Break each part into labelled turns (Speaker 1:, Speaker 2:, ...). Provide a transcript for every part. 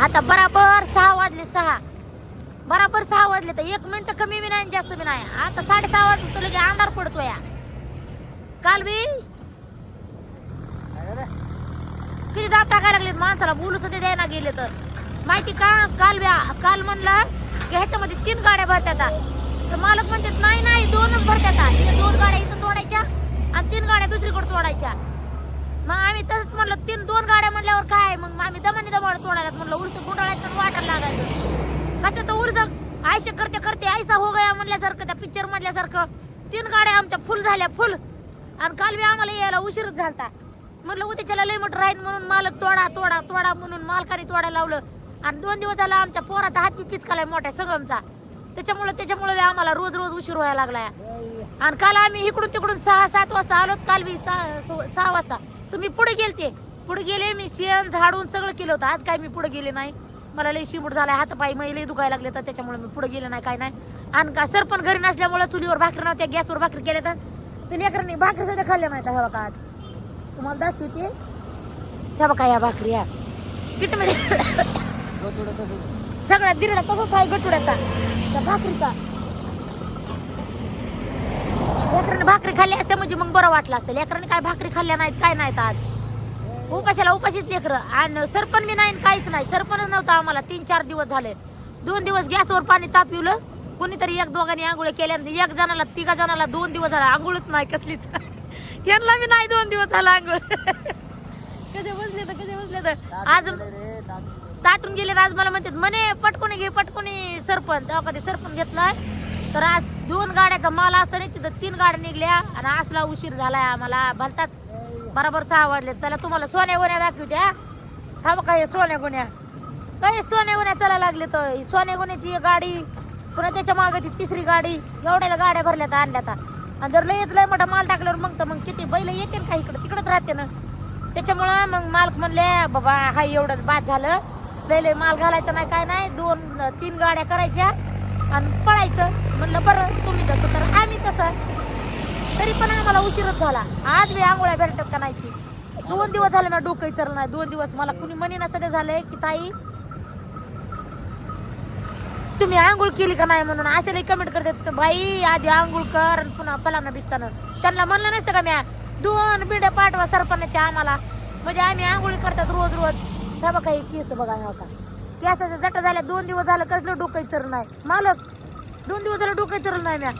Speaker 1: आता बराबर 6 वाजले 6 बराबर 6 वाजले तर 1 मिनिट कमी बी नाही जास्त बी नाही. आता 6:30 वाजले तर लगे अंधार पडतो या. काल बी किती दाब टाकायला लागले माणसाला बोलू सध्या द्यायला गेले तर माहिती का. काल म्हणलं की ह्याच्यामध्ये 3 गाड्या भरत्यात तर मालक म्हणतात नाही 2च भरत्यात. 2 गाड्या इथं तोडायच्या आणि 3 गाड्या दुसरीकडे तोडायच्या. मग आम्ही तसंच म्हणलं 2 गाड्या म्हणल्यावर काय मग आम्ही दमाने तोडायला म्हणलं उर्स गुंडाळायचं वाटायला लागायचं. कशाचं उर्ज आयशे करते ऐसा हो गया म्हणल्यासारखं त्या पिक्चर मधल्यासारखं 3 गाड्या आमच्या फुल झाल्या फुल. आणि काल बी आम्हाला यायला उशीरच झालता. म्हटलं उद्याच्याला लय मोठं राहील म्हणून मालक तोडा म्हणून मालकाने तोडायला लावलं. आणि 2 दिवस झाला आमच्या पोराचा हात बी पिचकालाय मोठ्या सगळमचा. त्याच्यामुळे आम्हाला रोज उशीर व्हायला लागलाय. आणि काल आम्ही इकडून तिकडून 6-7 वाजता आलो. काल बी 6 वाजता तुम्ही पुढे गेले मी शेण झाडून सगळं केलं होतं. आज काय मी पुढे गेले नाही. मला लय शिमूट झालाय हातपाय लय दुखायला लागले तर त्याच्यामुळे मी पुढे गेले नाही काय नाही. आणि का सरपण घरी नसल्यामुळे चुलीवर भाकरी नव्हत्या गॅसवर भाकरी केल्या तर लेकरांनी भाकरी सध्या खाल्ल्या नाही. हे बघा आज तुम्हाला दाखवते. ह्या बघा या भाकरी या किटमध्ये सगळ्या दिरडा तसंच आहे गटुड्याचा त्या भाकरीचा. लेकरांनी भाकरी खाल्ली असते म्हणजे मग बरं वाटलं असतं. लेकरांनी काय भाकरी खाल्ल्या नाहीत काय नाहीत आज उपाशीच लेकरं. आणि सरपण बी नाही काहीच नाही. सरपणच नव्हतं आम्हाला 3-4 दिवस झाले. 2 दिवस गॅसवर पाणी तापवलं कोणीतरी 1-2 आंघोळ केल्या. 1 जणाला 3 जणाला 2 दिवस झाला आंघोळच नाही कसलीच. यांना बी नाही 2 दिवस झाला आंघोळ. कसे बसले तर आज ताटून गेले. आज मला म्हणतात म्हणे पटकोनी सरपण तेव्हा कधी सरपण घेतलाय तर आज 2 गाड्याचा माल असताना तिथं 3 गाड्या निघल्या. आणि असला उशीर झालाय आम्हाला भलताच. बरोबर 6 वाजले. त्याला तुम्हाला सोन्या गोण्या दाखवत्या. हा बघा हे सोन्या गोण्या चालायला लागले. तर सोन्या गोण्याची गाडी पुन्हा त्याच्या मागे ती 3री गाडी एवढ्याला गाड्या भरल्यात आणल्यात. आणि जर लय मोठा माल टाकल्यावर मग किती बैल येते का इकडं तिकडंच राहते ना. त्याच्यामुळं मग मालक म्हणले बाबा हा एवढंच बाद झालं लय माल घालायचा नाही काय नाही. 2-3 गाड्या करायच्या आणि पळायचं. म्हणलं बरं तुम्ही तसं तर आम्ही तसं. तरी पण आम्हाला उशीरच झाला. आज बी आंघोळ्या भेटतात का नाही ती 2 दिवस झाले ना डोकं विचारलं नाही. 2 दिवस मला कुणी म्हणे ना सध्या झालंय की ताई तुम्ही आंघोळ केली का नाही म्हणून असे कमेंट करतात. बाई आधी आंघोळ कर आणि पुन्हा पलाना भिजताना. त्यांना म्हणलं नसतं का म्या 2 बिड्या पाठवा सरपणाच्या आम्हाला म्हणजे आम्ही आंघोळी करतात रोज. त्या बघा हे केस बघा ह्या का केसाच्या जटा झाल्या. 2 दिवस झालं कसलं डोकं विचारलं नाही मालक. 2 दिवस झालं डोकं विचारलं नाही म्या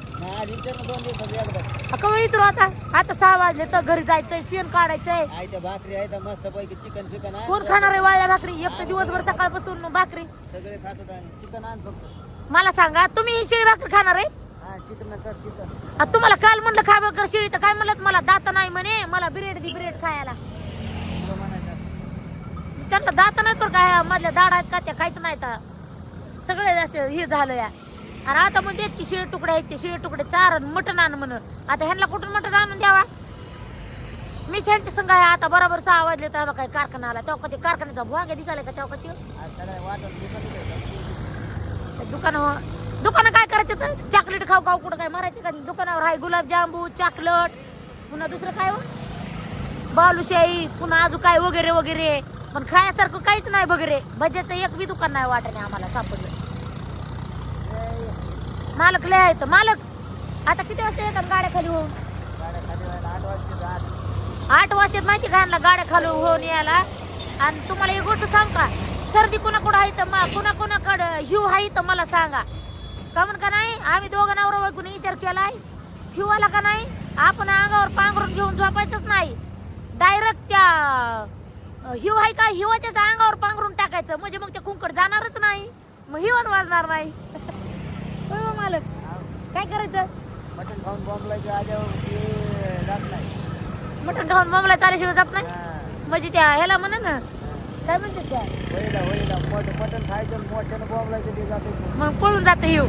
Speaker 1: कवा इतर आता 6 वाजले तर घरी जायचंय शेण काढायचंय.
Speaker 2: भाकरी आहे मस्त पैकी चिकन
Speaker 1: कोण खाणार आहे वाळल्या भाकरी. एक तर दिवसभर सकाळपासून भाकरी
Speaker 2: सगळे खात चिकन आण फक्त.
Speaker 1: मला सांगा तुम्ही ही शिळी भाकरी खाणार आहे.
Speaker 2: चिकन
Speaker 1: तुम्हाला काल म्हणलं खा बकर शिळी तर काय म्हणलं मला दात नाही म्हणे मला ब्रेड खायला. त्यांना दात नाही तर काय मधल्या दाड आहेत का त्या काहीच नाही तर सगळे असे हे झालं या. आणि आता म्हणते की शिळे तुकडे आहेत ते शिळे तुकडे 4 मटण आण म्हण. आता ह्यांना कुठून मटण आणून द्यावा. मी ह्यांच्या संघ आहे. आता बरोबर 6 वाजले तेव्हा काय कारखाना आला तेव्हा कधी कारखान्याचा भुवांगे दिसायला का तेव्हा कधी दुकानं काय करायचं तर चॉकलेट खाऊ कुठं काय मारायचं का. दुकानावर आहे गुलाबजांबू चॉकलेट पुन्हा दुसरं काय बालुशाही पुन्हा अजून काय वगैरे. पण खाण्यासारखं काहीच नाही वगैरे. भज्याचं एक बी दुकान नाही वाटणे आम्हाला सापडलं. मालक लय आहे तर मालक आता किती वाजता येतात गाड्या खाली होऊन. 8 वाजता माहिती का गाड्या खाली होऊन यायला. आणि तुम्हाला एक गोष्ट सांग का सर्दी कुणाकडं आहे तर कुणाकडं हिव आहे तर मला सांगा का म्हण का नाही. आम्ही 2 नवरा बायकोने विचार केलाय हिव आला का नाही आपण अंगावर पांघरून घेऊन झोपायचंच नाही. डायरेक्ट त्या हिव आहे का हिवाच्याच अंगावर पांघरून टाकायचं म्हणजे मग ते कुंकड जाणारच नाही मग हिवच वाजणार नाही. मालक काय करायचं.
Speaker 2: मटण खाऊन बॉम्बलायचं
Speaker 1: मटण खाऊन बॉम्बला चाल्याशिवाय जात नाही म्हणजे त्या ह्याला म्हणा ना काय म्हणतात त्या
Speaker 2: मटण खायचं मोठ्यानं बॉम्बलायचं ते जाते
Speaker 1: मग पळून जातं हिव.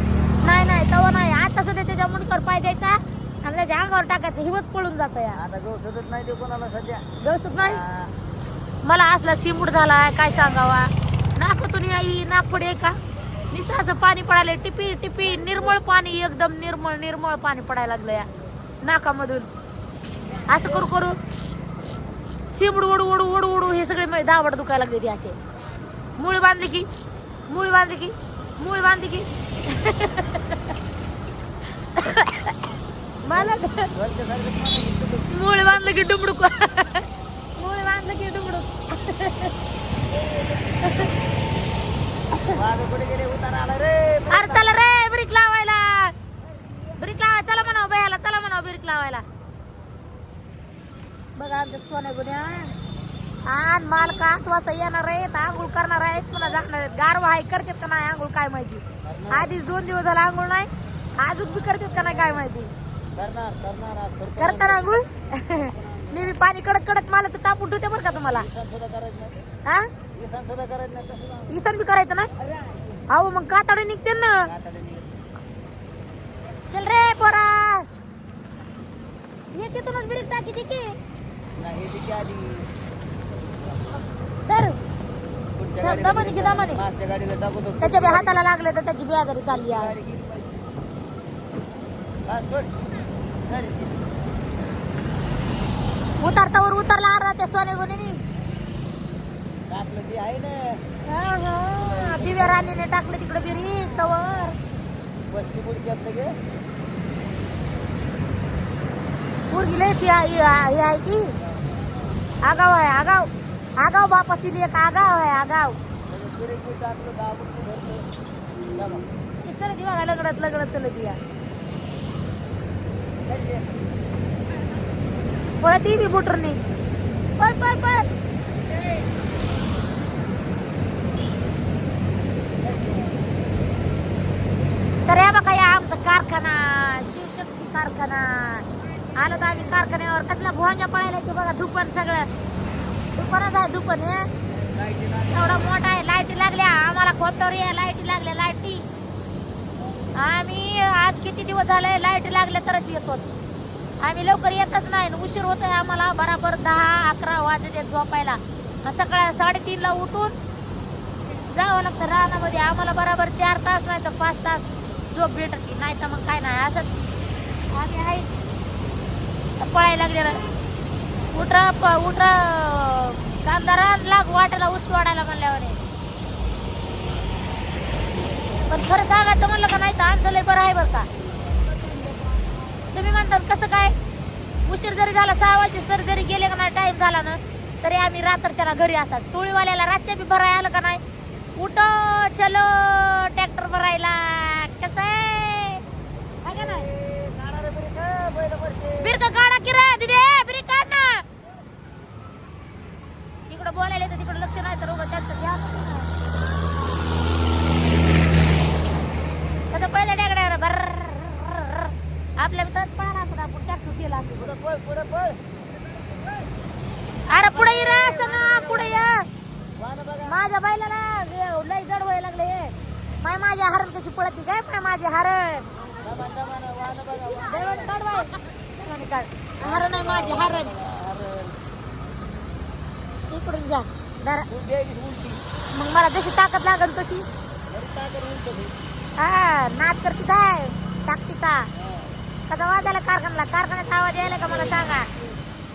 Speaker 1: नाही तवा नाही आता सध्या त्याच्या मुंडकर पाय द्यायचा आणि त्याच्या अंगावर टाकायचं हिवच पळून जातं या.
Speaker 2: आता गवसतच नाही ते कोणाला सध्या
Speaker 1: गवसत नाही. मला असला शिमूड झालाय काय सांगावा. नाकातून आई नाकपडी आहे का नुसतं असं पाणी पडायला टिपी निर्मळ पाणी एकदम निर्मळ पाणी पडायला लागलं या नाकामधून. असं करू शिमूड ओढू हे सगळे माझे दावड दुखायला लागले ती असे. मुळी बांधली की मुळी बांधली की मुळी बांधली की मला मुळी बांधलं की डुबडुक मुळी बांधलं की डुबडुक.
Speaker 2: कुठे गेले उतार आला रे.
Speaker 1: अरे चला रे ब्रिक लावायला. ब्रिक लावायला चला म्हणावं बयाला. चला म्हणावं ब्रिक लावायला. बघा आमच्या सोन्या गुन्ह्या आणि मालक 8 वाजता येणार आहेत. आंघोळ करणार आहेत पुन्हा जाणार आहेत. गारवा आहे करतात का नाही आंघोळ काय माहिती. आधीच 2 दिवस झाला आंघोळ नाही. अजून बी करतात का नाही काय माहिती. करताना आंघोळ मी बी पाणी कडक कडक मला तर तापून ठेवते बरं का तुम्हाला. हा इसन बी करायचं नाही. अहो मग कातडे निघते ना. चल रे पोरा ये तिथूनच ब्रेक टाकी ती की तर दमाने की दमाने त्याच्या बी हाताला लागले तर त्याची बियाजारी चालली आहे. उतारतावर उतरला अर्धा त्या सोने गुन्ह्यानी. दिव्या राणीने टाकलं तिकडे बिरी तवर पोरगी लयच हे आहे की आगाव आहे. आगाव आगाव बापाची लेक आगाव आहे. आगाव चल बघा लगडत लगडत चल दिया पळत ती बी बुटरनी पळ पळ पळ. तर या बघा या आमचा कारखाना शिवशक्ती कारखाना. आलो तर आम्ही कारखान्यावर. कसला भोंगा पळायला ते बघा. दुपण सगळं दुपणच आहे. दुपण हे एवढा मोठा आहे. लाईटी लागल्या आम्हाला खोपटावर या. लाईटी लागल्या लाईटी. आम्ही आज किती दिवस झाले लाईटी लागल्या तरच येतो. आम्ही लवकर येतच नाही. उशीर होतोय आम्हाला. बराबर 10-11 वाजते झोपायला. सकाळी 3:30ला उठून जावं लागतं रानामध्ये. आम्हाला बराबर 4 तास नाही तर 5 तास झोप भेटत नाही तर मग काय नाही. असंच आम्ही आहे पळायला लागलेलं. उठरा कामदारा लाग वाटायला ऊस वाढायला म्हणल्यावर. पण खरं सांगायचं म्हणलं का नाही तर आमचं लय बरं आहे बरं का. तुम्ही म्हणतात कसं काय उशीर जरी झाला 6 वाजता जरी गेले का नाही टाइम झाला ना तरी आम्ही रात्रच्याला घरी असतात. टोळीवाल्याला रातच्या बी भरायला आलं का नाही उठो चलो ट्रॅक्टर भरायला. कसं आहे बिरका काढा की रे दिदे बिरका काढ ना. इकडं बोलायला तर तिकडं लक्ष नाही तर त्यांचं घ्या. कसं पळायचं ट्रॅक्टर भर आपल्या तर पळा आपण ट्रॅक्टर केला. अरे पुढे ये रे सना पुढे ये. माझ्या बैलाला लय जड व्हायला लागले. माझ्या हरण कशी पळती काय माझे हरण हरण आहे माझे हरण. इकडून घ्या मग मला जशी ताकद लागल तशी. हा नाच करते काय ताकदीचा. कसा आवाज आला कारखान्याचा आवाज यायला का मला सांगा.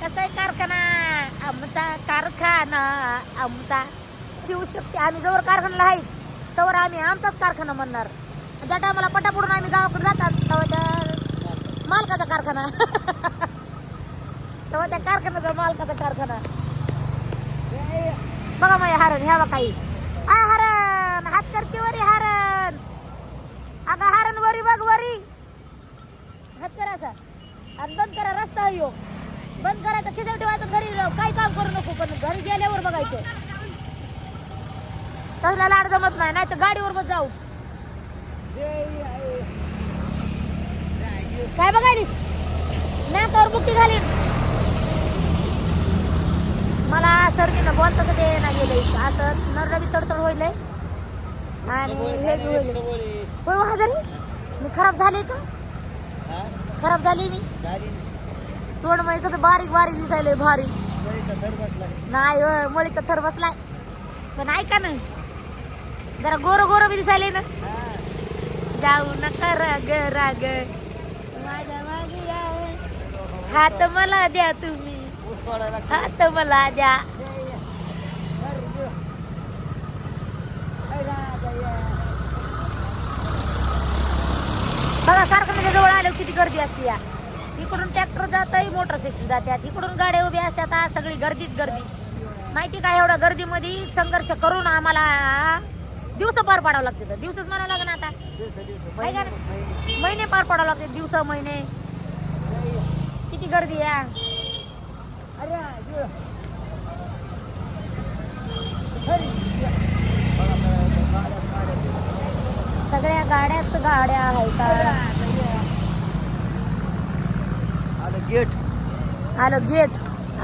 Speaker 1: कसा आहे कारखाना आमचा कारखाना आमचा शिवशक्ती. आम्ही जवळ कारखान्याला आहे तवर आम्ही आमचाच कारखाना म्हणणार. ज्या टायमाला पटापडून आम्ही गावाकडे जातात तेव्हा त्या मालकाचा कारखाना तेव्हा त्या कारखान्याचा मालकाचा कारखाना. बघा माझ्या हरण ह्या बघा काही हरण हात करते वरी हरण. अगं हरण वरी बघ वरी हात करायचा आणि बंद करा रस्ता यो बंद करायचा. खिचड ठेवायचं घरी काही काम करू नको पण घरी गेल्यावर बघायचं. तसला लाड जमत नाही नाही तर गाडीवर मग जाऊ. काय बघायलीस नाकावर बुक्की घालीन. मला सर्दीनं बोल तसं ते ना गेलं असं नरडबी तडतड होईल आणि हे बी होईल. होय हजारी मी खराब झाले का. खराब झाली मी. तोंड मध्ये कसं बारीक बारीक दिसायलंय भारी. नाही होय मळीचा थर बसलाय पण ऐका ना जरा गोर गोर बी दिसायलंय ना. जाऊ नका राग राग माझ्या मागे या. हात मला द्या तुम्ही हात मला द्या. बघा कारखान्याच्या जवळ आलो किती गर्दी असते या. इकडून ट्रॅक्टर जात मोटरसायकल जातात, इकडून गाड्या उभ्या असतात. आज सगळी गर्दीच गर्दी. माहिती काय एवढ्या गर्दीमध्ये संघर्ष करून आम्हाला दिवस पार पाडावं लागते. तर दिवसच म्हणावं लागेल आता. आहे का नाही? महिने पार पाडावं लागते, दिवस महिने. किती गर्दी या. सगळ्या गाड्याच गाड्या आहेत.
Speaker 2: गेट
Speaker 1: आलं गेट.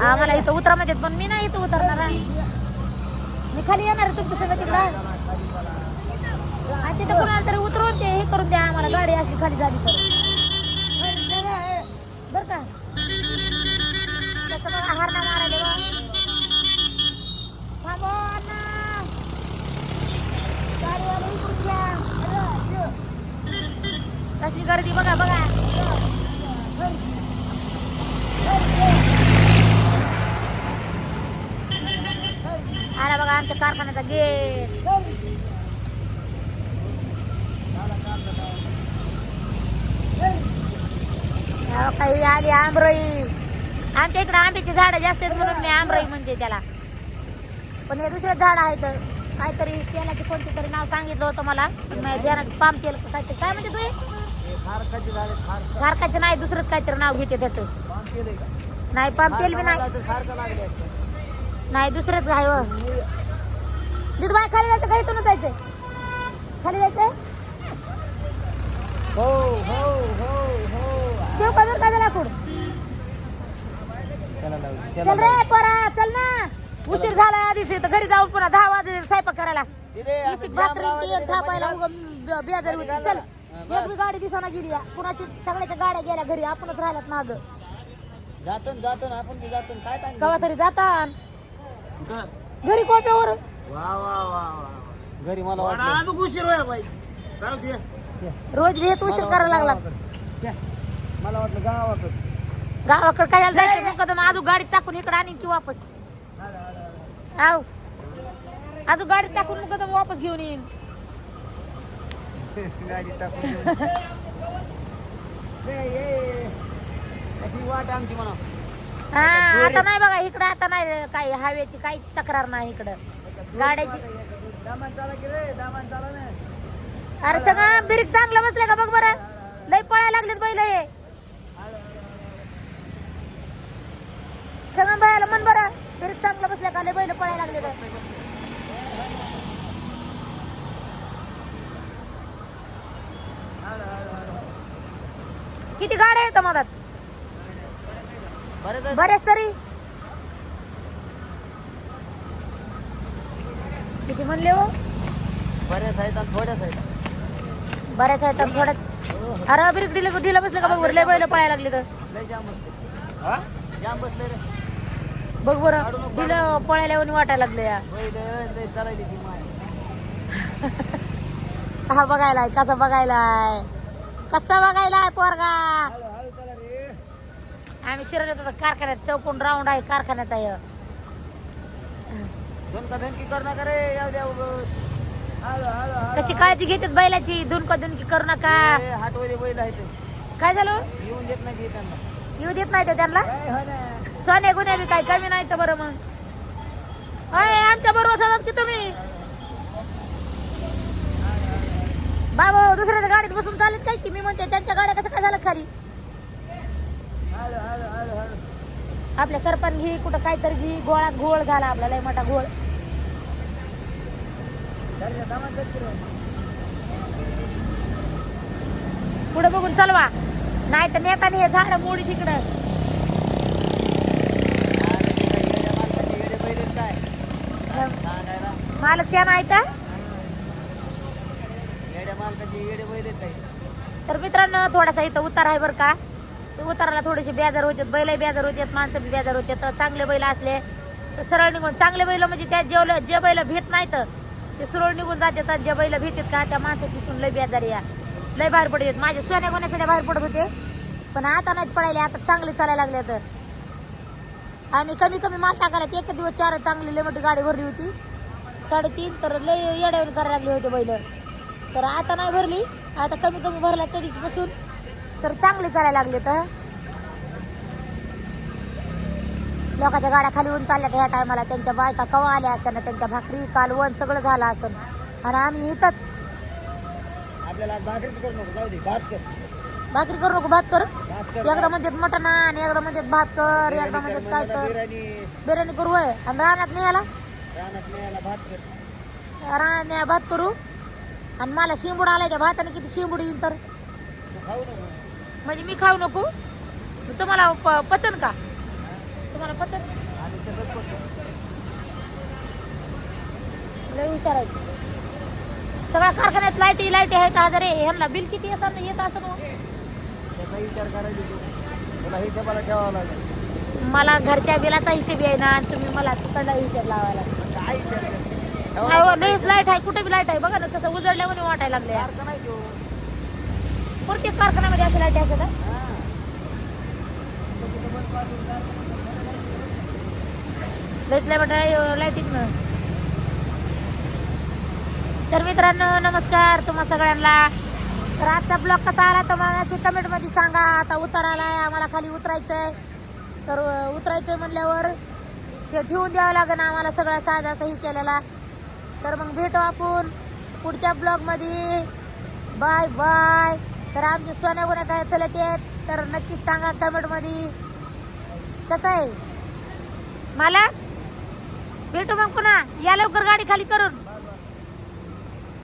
Speaker 1: आम्हाला इथं उतरा म्हणतात पण मी नाही इथं उतरणार आहे. मी खाली येणार आहे तुमच्या सगळं तिकडं. आणि तिथं कुणाला तरी उतरवून ते हे करून द्या आम्हाला. गाडी असली खाली झाली तर बर का. त्याचं बघा हारणा मारायले बा. थांबो अण्णा. गाडीवाले इकडून घ्या. कसली गर्दी बघा बघा. आला बघा आमच्या कारखान्याचा गेट. काही आली आंबरई. आमच्या इकडे आंब्याची झाडं जास्त आहेत म्हणून मी आंबरई म्हणते त्याला. पण हे दुसरे झाड आहेत. काहीतरी तेलाचे कोणते तरी नाव सांगितलं होतं मला. ध्यानात पाम तेल काहीतरी. काय म्हणते तुम्ही? खारकाचे नाही, दुसरंच काहीतरी नाव घेते त्याचं. नाही पाम तेल बी नाही. नाही दुसरंच आहे. हो दिदू बाय खाली जायचं. काही इथूनच जायचंय. खाली जायचंय.
Speaker 2: हो हो हो हो
Speaker 1: देव कमी काय लाकूड. चल रे पोरा चल ना. उशीर झाला आधीच. तर घरी जाऊन पुन्हा 10 वाजे स्वयंपाक करायला. इशिक भाकरी तेल थापायला बेजारी होती. चल एक बी गाडी दिसाना गेली. कुणाची सगळ्याच्या गाड्या गेल्या घरी. आपणच राहिल्यात माग.
Speaker 2: जातो जातो ना आपण जातो. काय काय
Speaker 1: कवा तरी जाता घरी कोप्यावर.
Speaker 2: वा वा वा वा. घरी मला वाटलं उशीर व्हायला पाहिजे.
Speaker 1: रोज बी हेच उशीर करायला लागला.
Speaker 2: मला वाटलं गावाकडे.
Speaker 1: गावाकडे काय जायचं मग कदम अजून गाडीत टाकून इकडे आणि की वापस. आव अजून गाडीत टाकून मग कदम वापस घेऊन येईन.
Speaker 2: गाडी टाकून वाट आमची म्हणा.
Speaker 1: हा आता नाही बघा इकडं. आता नाही काही हवेची काही तक्रार नाही इकडं गाड्याची.
Speaker 2: दामान चाला की रे. दामान चाला ना.
Speaker 1: अरे सगळं बिरीक चांगलं बसले का बघ बरं. लय पळायला लागलेत बैल हे. सगळं बायाला मन बरं. बिरीक चांगलं बसल्या का लय बैल पळायला लागले. किती गाड्या आहेत मधात. बरेच तरी. किती म्हणले हो.
Speaker 2: बऱ्याच आहेत आणि थोड्याच आहेत.
Speaker 1: बऱ्याच आहेत आणि थोड्याच. अरे बिरीक ढिला बसलं का बघ बरं. लय बैल पळायला लागले तर.
Speaker 2: लय जाम बसले. जाम बसले रे.
Speaker 1: बघ बरं ढिलं पळायला येऊन वाटायला लागलं या.
Speaker 2: चालायली ती माय.
Speaker 1: हा बघायलाय कसा बघायलाय. कसा बघायलाय पोरगा. आम्ही शिरत होतो कारखान्यात. चौकोन राऊंड आहे कारखान्याचा.
Speaker 2: धनकी करू नका रे. येऊ द्या उगाच.
Speaker 1: कशी काळजी घेतात बैलाची. दुनकी करू नका.
Speaker 2: हातवले बैल आहेत.
Speaker 1: काय झालं.
Speaker 2: येऊन देत नाही त्यांना.
Speaker 1: येऊ देत नाही तर त्यांना. सोन्या गुन्ह्या बी काय कमी नाही तर बरं मग. अय आमच्या बरोबर सांगत की तुम्ही बाबा दुसऱ्याच्या गाडीत बसून चालत काय की. मी म्हणते त्यांच्या गाड्या कसं काय झालं खाली. आपल्या सरपंच घे कुठं काहीतरी घे. गोळात घोळ झाला आपला लय मोठा घोळ. पुढे बघून चालवा नाही तर नेताने हे झाड मोडी तिकडं. मालक शेण आहे का. तर मित्रांनो थोडासा इथं उतार आहे बरं का. ते उताराला थोडेसे बेजार होतात. बैल बेजार होतात. माणसं बी बेजार होतात. तर चांगले बैल असले तर सरळ निघून. चांगले बैल म्हणजे त्या जे बैल भेट नाही तर ते सरळ निघून जातात. जे बैल भेटतात का त्या माणसं तिथून लय बेजार या. लय बाहेर पडत. माझे सोन्या गोण्यासाठी बाहेर पडत होते पण आता नाहीत पडायले. आता चांगले चालायला लागले. तर आम्ही कमी माल टाकायला. एक दिवस 4 चांगली लय मोठी गाडी भरली होती 3.5. तर लय येड्यावर करायला लागले होते बैल. तर आता नाही भरली. आता कमी कमी भरला तरीच बसून तर चांगले चालायला लागले तर लोकांच्या गाड्या खाली होऊन चालल्या ह्या टायमाला. त्यांच्या बायका कवा आल्या असताना त्यांच्या भाकरी कालवण सगळं झालं असं आणि आम्ही इथंच.
Speaker 2: आपल्याला भाकरीच करू नको, जाऊ दे भात कर.
Speaker 1: भाकरी करू नको भात कर.
Speaker 2: भात कर.
Speaker 1: एकदा म्हणतात मटण आणि एकदा म्हणतात भात कर, एकदा म्हणतात काय कर
Speaker 2: बिर्याणी
Speaker 1: बिर्याणी करू होय. आणि रानात नाही आला
Speaker 2: रानात नाही याला भात कर.
Speaker 1: रानात भात करू. आणि मला शिंबूड आलाय त्या भाताने किती शिंबूड येईल तर
Speaker 2: तू खाऊ नको.
Speaker 1: म्हणजे मी खाऊ नको. तुम्हाला पचन का? तुम्हाला पचन
Speaker 2: आणि तसंच करतो.
Speaker 1: लय विचारायचं. सगळ्या कारखान्यात लाईटी आहेत हजार ह्यांना बिल किती येत असं मग
Speaker 2: त्याचा विचार करायचा तू. तुला हिशोबाला ठेवावं लागेल.
Speaker 1: मला घरच्या बिलाचा हिशेब आहे ना आणि तुम्ही मला तिकडला हिशेब लावायला.
Speaker 2: काय विचार करते?
Speaker 1: लईच लाईट आहे. कुठे बी लाईट आहे बघा ना कसं उजळल्यावर वाटायला लागले.
Speaker 2: सारखं नाही तो.
Speaker 1: प्रत्येक कारखान्यामध्ये असे लाईट असतात.
Speaker 2: हा.
Speaker 1: लईच लाईटिंग. तर मित्रांनो नमस्कार तुम्हा सगळ्यांना. तर आजचा ब्लॉग कसा आला तर मला नक्की कमेंटमध्ये सांगा. आता उतार आलाय आम्हाला खाली उतरायचंय. तर उतरायचंय म्हणल्यावर ते ठेवून द्यावं लागेल आम्हाला सगळं साज असंही केलेला. तर मग भेटू आपण पुढच्या ब्लॉगमध्ये. Bye bye. तर आमचे सोन्या गुन्हे काय चलत आहेत तर नक्कीच सांगा कमेंटमध्ये कसं आहे. मला भेटू मग पुन्हा. या लवकर गाडी खाली करून.